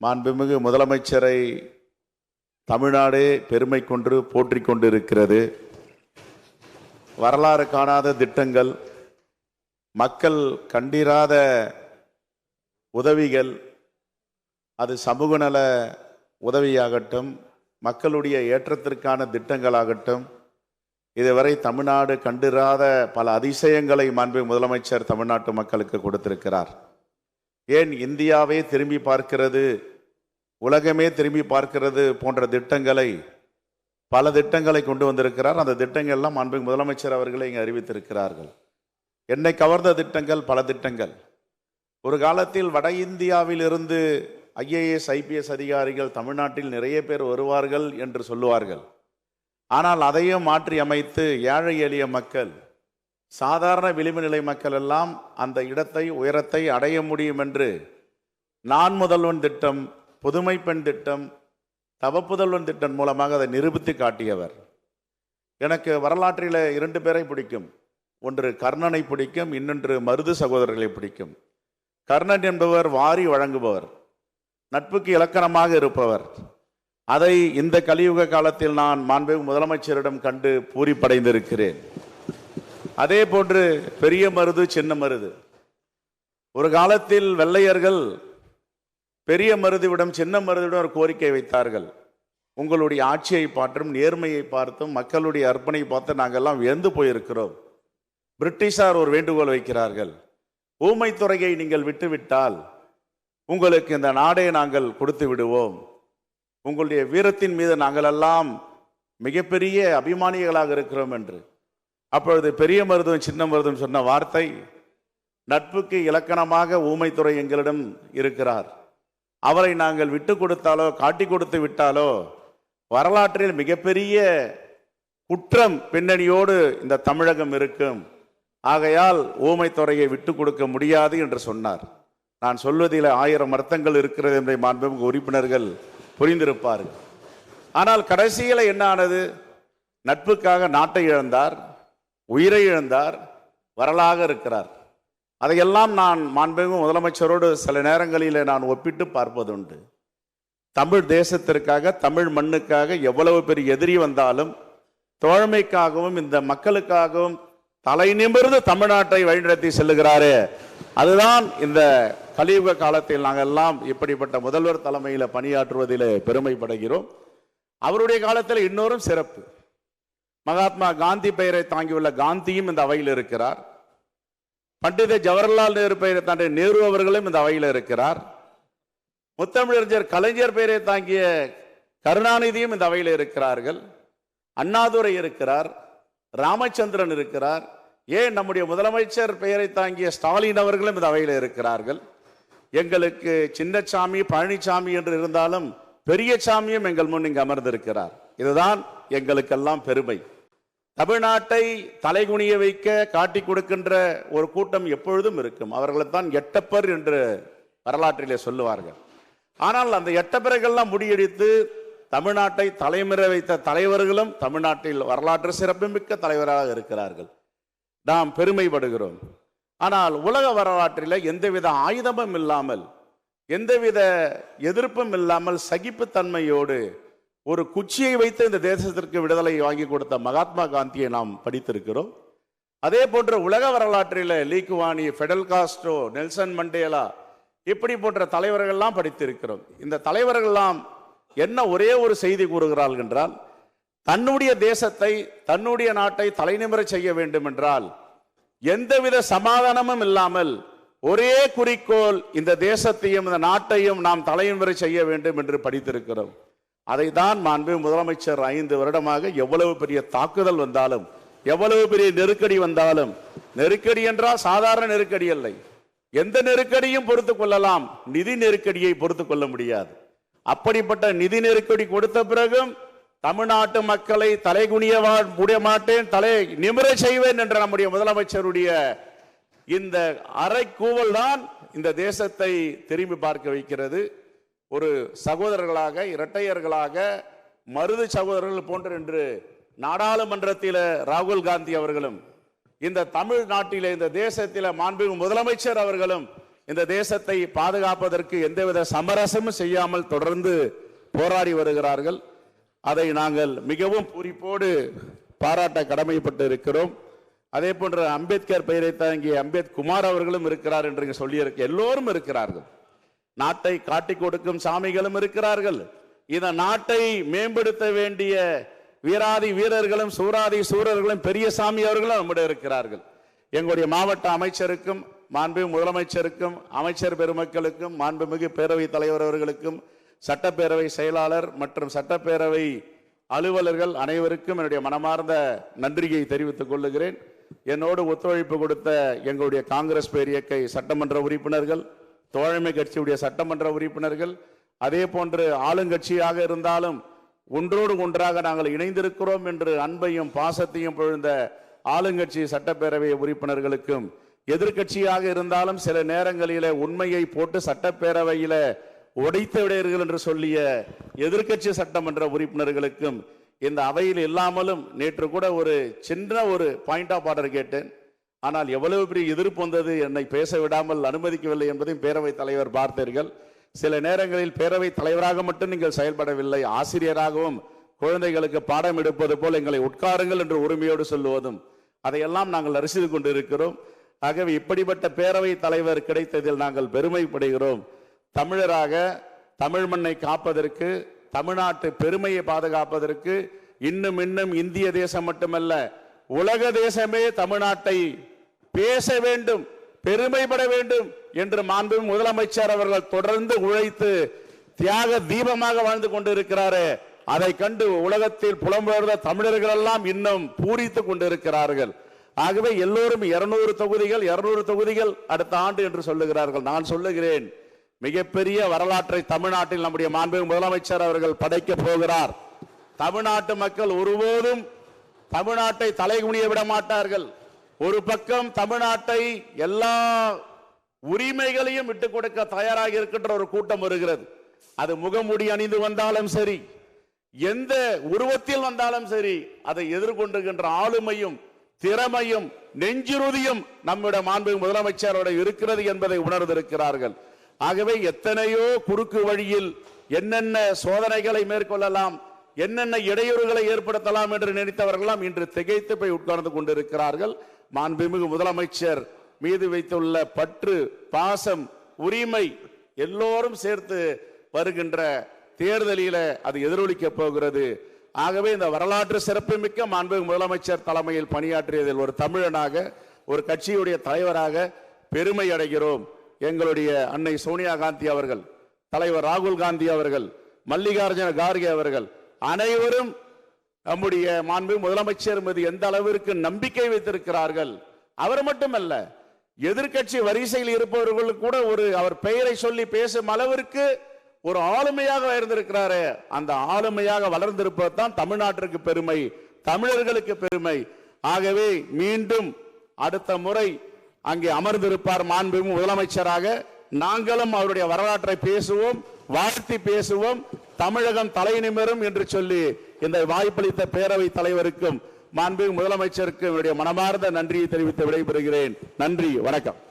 மாண்புமிகு முதலமைச்சரை தமிழ்நாடே பெருமை கொண்டு போற்றி கொண்டிருக்கிறது. வரலாறு காணாத திட்டங்கள், மக்கள் கண்டிராத உதவிகள், அது சமூக நல உதவியாகட்டும், மக்களுடைய ஏற்றத்திற்கான திட்டங்களாகட்டும், இதுவரை தமிழ்நாடு கண்டிராத பல அதிசயங்களை மாண்புமிகு முதலமைச்சர் தமிழ்நாட்டு மக்களுக்கு கொடுத்திருக்கிறார். ஏன் இந்தியாவே திரும்பி பார்க்கிறது, உலகமே திரும்பி பார்க்கிறது போன்ற திட்டங்களை, பல திட்டங்களை கொண்டு வந்திருக்கிறார். அந்த திட்டங்கள் எல்லாம் மாண்புமிகு முதலமைச்சர் அவர்களை இங்கே அறிவித்திருக்கிறார்கள். என்னை கவர்ந்த திட்டங்கள் பல திட்டங்கள். ஒரு காலத்தில் வட இந்தியாவில் இருந்து IAS IPS அதிகாரிகள் தமிழ்நாட்டில் நிறைய பேர் வருவார்கள் என்று சொல்லுவார்கள். ஆனால் அதையும் மாற்றி அமைத்து ஏழை எளிய மக்கள், சாதாரண விளிம்பு நிலை மக்கள் எல்லாம் அந்த இடத்தை, உயரத்தை அடைய முடியும் என்று நான் முதல்வன் திட்டம், புதுமை பெண் திட்டம், தவப்புதல்வன் திட்டம் மூலமாக அதை நிரூபித்து காட்டியவர். எனக்கு வரலாற்றில் 2 பேரை பிடிக்கும். ஒன்று கர்ணனை பிடிக்கும், இன்னொன்று மருது சகோதரர்களை பிடிக்கும். கர்ணன் என்பவர் வாரி வழங்குபவர், நட்புக்கு இலக்கணமாக இருப்பவர். அதை இந்த கலியுக காலத்தில் நான் மாண்புமிகு முதலமைச்சரிடம் கண்டு பூரிப்படைந்திருக்கிறேன். அதே போன்று பெரிய மருது, சின்ன மருது. ஒரு காலத்தில் வெள்ளையர்கள் பெரிய மருதுவிடம், சின்ன மருதுவிடம் ஒரு கோரிக்கை வைத்தார்கள். உங்களுடைய ஆட்சியை பார்த்தும், நேர்மையை பார்த்தும், மக்களுடைய அர்ப்பணை பார்த்து நாங்கள்லாம் வியந்து போயிருக்கிறோம். பிரிட்டிஷார் ஒரு வேண்டுகோள் வைக்கிறார்கள். ஊமைத்துறையை நீங்கள் விட்டுவிட்டால் உங்களுக்கு இந்த நாடை நாங்கள் கொடுத்து விடுவோம். உங்களுடைய வீரத்தின் மீது நாங்கள் எல்லாம் மிகப்பெரிய அபிமானிகளாக இருக்கிறோம் என்று. அப்பொழுது பெரிய மருதும் சின்ன மருதும் சொன்ன வார்த்தை, நட்புக்கு இலக்கணமாக ஊமைத்துறை எங்களிடம் இருக்கிறார். அவரை நாங்கள் விட்டு கொடுத்தாலோ, காட்டி கொடுத்து விட்டாலோ, வரலாற்றில் மிகப்பெரிய குற்றம் பின்னணியோடு இந்த தமிழகம் இருக்கும். ஆகையால் ஊமைத்துறையை விட்டு கொடுக்க முடியாது என்று சொன்னார். நான் சொல்வதில் 1000 அர்த்தங்கள் இருக்கிறது என்பதை மாண்புமிகு உறுப்பினர்கள் புரிந்திருப்பார்கள். ஆனால் கடைசியில் என்ன ஆனது? நட்புக்காக நாட்டை இழந்தார், உயிரை இழந்தார், வரலாக இருக்கிறார். அதையெல்லாம் நான் மாண்புமிகு முதலமைச்சரோடு சில நேரங்களில் நான் ஒப்பிட்டு பார்ப்பதுண்டு. தமிழ் தேசத்திற்காக, தமிழ் மண்ணுக்காக எவ்வளவு பெரிய எதிரி வந்தாலும் தோழமைக்காகவும் இந்த மக்களுக்காகவும் தலை நிமிர்ந்து தமிழ்நாட்டை வழிநடத்தி செல்லுகிறாரே, அதுதான் இந்த கலியுக காலத்தில் நாங்கள் எல்லாம் இப்படிப்பட்ட முதல்வர் தலைமையில் பணியாற்றுவதில் பெருமைப்படுகிறோம். அவருடைய காலத்தில் இன்னொரு சிறப்பு, மகாத்மா காந்தி பெயரை தாங்கியுள்ள காந்தியும் இந்த அவையில் இருக்கிறார். பண்டித ஜவஹர்லால் நேரு பெயரை தாண்டிய நேரு அவர்களும் இந்த அவையில் இருக்கிறார். முத்தமிழறிஞர் கலைஞர் பெயரை தாங்கிய கருணாநிதியும் இந்த அவையில் இருக்கிறார்கள். அண்ணாதுரை இருக்கிறார், ராமச்சந்திரன் இருக்கிறார். ஏன் நம்முடைய முதலமைச்சர் பெயரை தாங்கிய ஸ்டாலின் அவர்களும் இந்த அவையில் இருக்கிறார்கள். எங்களுக்கு சின்னசாமி, பழனிசாமி என்று இருந்தாலும் பெரிய சாமியும் எங்கள் முன் இங்கு அமர்ந்திருக்கிறார். இதுதான் எங்களுக்கெல்லாம் பெருமை. தமிழ்நாட்டை தலைகுனிய வைக்க காட்டி கொடுக்கின்ற ஒரு கூட்டம் எப்பொழுதும் இருக்கும். அவர்களைத்தான் எட்டப்பர் என்று வரலாற்றிலே சொல்லுவார்கள். ஆனால் அந்த எட்டப்பர்கள்லாம் முடியடித்து தமிழ்நாட்டை தலைமுறை வைத்த தலைவர்களும் தமிழ்நாட்டில் வரலாற்று சிறப்புமிக்க தலைவராக இருக்கிறார்கள். நாம் பெருமைப்படுகிறோம். ஆனால் உலக வரலாற்றில் எந்தவித ஆயுதமும் இல்லாமல், எந்தவித எதிர்ப்பும் இல்லாமல், சகிப்புத்தன்மையோடு ஒரு குச்சியை வைத்து இந்த தேசத்திற்கு விடுதலை வாங்கி கொடுத்த மகாத்மா காந்தியை நாம் படித்திருக்கிறோம். அதே போன்ற உலக வரலாற்றில் Lee Kuan Yew, Fidel Castro, Nelson Mandela, இப்படி போன்ற தலைவர்கள்லாம் படித்திருக்கிறோம். இந்த தலைவர்கள்லாம் என்ன ஒரே ஒரு செய்தி கூறுகிறார்கள் என்றால், தன்னுடைய தேசத்தை, தன்னுடைய நாட்டை தலைநிமிர செய்ய வேண்டும் என்றால் எந்தவித சமாதானமும் இல்லாமல் ஒரே குறிக்கோள், இந்த தேசத்தையும் இந்த நாட்டையும் நாம் தலைநிமிர செய்ய வேண்டும் என்று படித்திருக்கிறோம். அதை தான் மாண்புமிகு முதலமைச்சர் 5 வருடமாக எவ்வளவு பெரிய தாக்குதல் வந்தாலும், எவ்வளவு பெரிய நெருக்கடி வந்தாலும், நெருக்கடி என்றால் சாதாரண நெருக்கடி இல்லை, எந்த நெருக்கடியும் பொறுத்து கொள்ளலாம், நிதி நெருக்கடியை பொறுத்து கொள்ள முடியாது. அப்படிப்பட்ட நிதி நெருக்கடி கொடுத்த பிறகும் தமிழ்நாட்டு மக்களை தலைகுனிய முடிய மாட்டேன், தலை நிமிர செய்வேன் என்ற நம்முடைய முதலமைச்சருடைய இந்த அறைக்கூவல் தான் இந்த தேசத்தை திரும்பி பார்க்க வைக்கிறது. ஒரு சகோதரர்களாக, இரட்டையர்களாக, மருது சகோதரர்கள் போன்று என்று நாடாளுமன்றத்தில் ராகுல் காந்தி அவர்களும், இந்த தமிழ்நாட்டிலே, இந்த தேசத்தில் மாண்புமிகு முதலமைச்சர் அவர்களும் இந்த தேசத்தை பாதுகாப்பதற்கு எந்தவித சமரசமும் செய்யாமல் தொடர்ந்து போராடி வருகிறார்கள். அதை நாங்கள் மிகவும் பூரிப்போடு பாராட்ட கடமைப்பட்டு இருக்கிறோம். அதே போன்ற அம்பேத்கர் பெயரை தாங்கிய அம்பேத்குமார் அவர்களும் இருக்கிறார் என்று சொல்லி எல்லோரும் இருக்கிறார்கள். நாட்டை காட்டிக் கொடுக்கும் சாமிகளும் இருக்கிறார்கள். இந்த நாட்டை மேம்படுத்த வேண்டிய வீராதி வீரர்களும் சூராதி சூரர்களும் பெரிய சாமி அவர்களும் நம்முடைய இருக்கிறார்கள். எங்களுடைய மாவட்ட அமைச்சருக்கும் மாண்புமிகு முதலமைச்சருக்கும் அமைச்சர் பெருமக்களுக்கும் மாண்புமிகு பேரவைத் தலைவர் அவர்களுக்கும் சட்டப்பேரவை செயலாளர் மற்றும் சட்டப்பேரவை அலுவலர்கள் அனைவருக்கும் என்னுடைய மனமார்ந்த நன்றியை தெரிவித்துக் கொள்ளுகிறேன். என்னோடு ஒத்துழைப்பு கொடுத்த எங்களுடைய காங்கிரஸ் பேரியக்கை சட்டமன்ற உறுப்பினர்கள், தோழமை கட்சியுடைய சட்டமன்ற உறுப்பினர்கள், அதே போன்று ஆளுங்கட்சியாக இருந்தாலும் ஒன்றோடு ஒன்றாக நாங்கள் இணைந்திருக்கிறோம் என்று அன்பையும் பாசத்தையும் பொழுந்த ஆளுங்கட்சி சட்டப்பேரவை உறுப்பினர்களுக்கும், எதிர்கட்சியாக இருந்தாலும் சில நேரங்களிலே உண்மையை போட்டு சட்டப்பேரவையில உடைத்து விடுவீர்கள் என்று சொல்லிய எதிர்கட்சி சட்டமன்ற உறுப்பினர்களுக்கும், இந்த அவையில் இல்லாமலும் நேற்று கூட ஒரு சின்ன ஒரு பாயிண்ட் ஆஃப் ஆர்டர் கேட்டேன். ஆனால் எவ்வளவு பெரிய எதிர்ப்பு வந்தது, என்னை பேச விடாமல் அனுமதிக்கவில்லை என்பதையும் பேரவைத் தலைவர் பார்த்தீர்கள். சில நேரங்களில் பேரவைத் தலைவராக மட்டும் நீங்கள் செயல்படவில்லை, ஆசிரியராகவும் குழந்தைகளுக்கு பாடம் எடுப்பது போல் எங்களை உட்காருங்கள் என்று உரிமையோடு சொல்லுவதும் அதையெல்லாம் நாங்கள் ரசித்துக் கொண்டிருக்கிறோம். ஆகவே இப்படிப்பட்ட பேரவைத் தலைவர் கிடைத்ததில் நாங்கள் பெருமைப்படுகிறோம். தமிழராக தமிழ் மண்ணை காப்பதற்கு, தமிழ்நாட்டு பெருமையை பாதுகாப்பதற்கு, இன்னும் இன்னும் இந்திய தேசம் மட்டுமல்ல உலக தேசமே தமிழ்நாட்டை பேச வேண்டும், பெருமைப்பட வேண்டும் என்று மாண்புமிகு முதலமைச்சர் அவர்கள் தொடர்ந்து உழைத்து தியாக தீபமாக வாழ்ந்து கொண்டிருக்கிறாரே, அதை கண்டு உலகத்தில் புலம்பெயர்ந்த தமிழர்கள் எல்லாம் இன்னும் பூரித்துக் கொண்டிருக்கிறார்கள். ஆகவே எல்லோரும் 200 தொகுதிகள் அடுத்த ஆண்டு என்று சொல்லுகிறார்கள். நான் சொல்லுகிறேன், மிகப்பெரிய வரலாற்றை தமிழ்நாட்டில் நம்முடைய மாண்புமிகு முதலமைச்சர் அவர்கள் படைக்க போகிறார். தமிழ்நாட்டு மக்கள் ஒருபோதும் தமிழ்நாட்டை தலைகுனிய விட மாட்டார்கள். ஒரு பக்கம் தமிழ்நாட்டை எல்லா உரிமைகளையும் விட்டுக் கொடுக்க தயாராக இருக்கின்ற ஒரு கூட்டம் வருகிறது. அது முகமூடி அணிந்து வந்தாலும் சரி, எந்த உருவத்தில் வந்தாலும் சரி, அதை எதிர்கொண்டுகின்ற ஆளுமையும் திறமையும் நெஞ்சுறுதியும் நம்முடைய மாண்புமிகு முதலமைச்சரோட இருக்கிறது என்பதை உணர்ந்திருக்கிறார்கள். ஆகவே எத்தனையோ குறுக்கு வழியில் என்னென்ன சோதனைகளை மேற்கொள்ளலாம், என்னென்ன இடையூறுகளை ஏற்படுத்தலாம் என்று நினைத்தவர்களாம் இன்று திகைத்து போய் உட்கார்ந்து கொண்டிருக்கிறார்கள். மாண்புமிகு முதலமைச்சர் மீது வைத்துள்ள பற்று, பாசம், உரிமை எல்லோரும் சேர்த்து வருகின்ற தேர்தலில அது எதிரொலிக்க போகிறது. ஆகவே இந்த வரலாற்று சிறப்புமிக்க மாண்புமிகு முதலமைச்சர் தலைமையில் பணியாற்றியதில் ஒரு தமிழனாக, ஒரு கட்சியுடைய தலைவராக பெருமை அடைகிறோம். எங்களுடைய அன்னை சோனியா காந்தி அவர்கள், தலைவர் ராகுல் காந்தி அவர்கள், மல்லிகார்ஜுன கார்கே அவர்கள் அனைவரும் நம்முடைய மாண்புமிகு முதலமைச்சர் மீது எந்த அளவிற்கு நம்பிக்கை வைத்திருக்கிறார்கள். அவர் மட்டுமல்ல, எதிர்கட்சி வரிசையில் இருப்பவர்கள் கூட அவர் பெயரை சொல்லி பேசும் அளவிற்கு ஒரு ஆளுமையாக இருந்திருக்கிறாரு. அந்த ஆளுமையாக வளர்ந்திருப்பதுதான் தமிழ்நாட்டிற்கு பெருமை, தமிழர்களுக்கு பெருமை. ஆகவே மீண்டும் அடுத்த முறை அங்கே அமர்ந்திருப்பார் மாண்புமிகு முதலமைச்சராக. நாங்களும் அவருடைய வரலாற்றை பேசுவோம், வாழ்த்தி பேசுவோம், தமிழகம் தலை நிமிரும் என்று சொல்லி இந்த வாய்ப்பளித்த பேரவை தலைவருக்கும் மாண்புமிகு முதலமைச்சருக்கும் என்னுடைய மனமார்ந்த நன்றியை தெரிவித்து விடைபெறுகிறேன். நன்றி, வணக்கம்.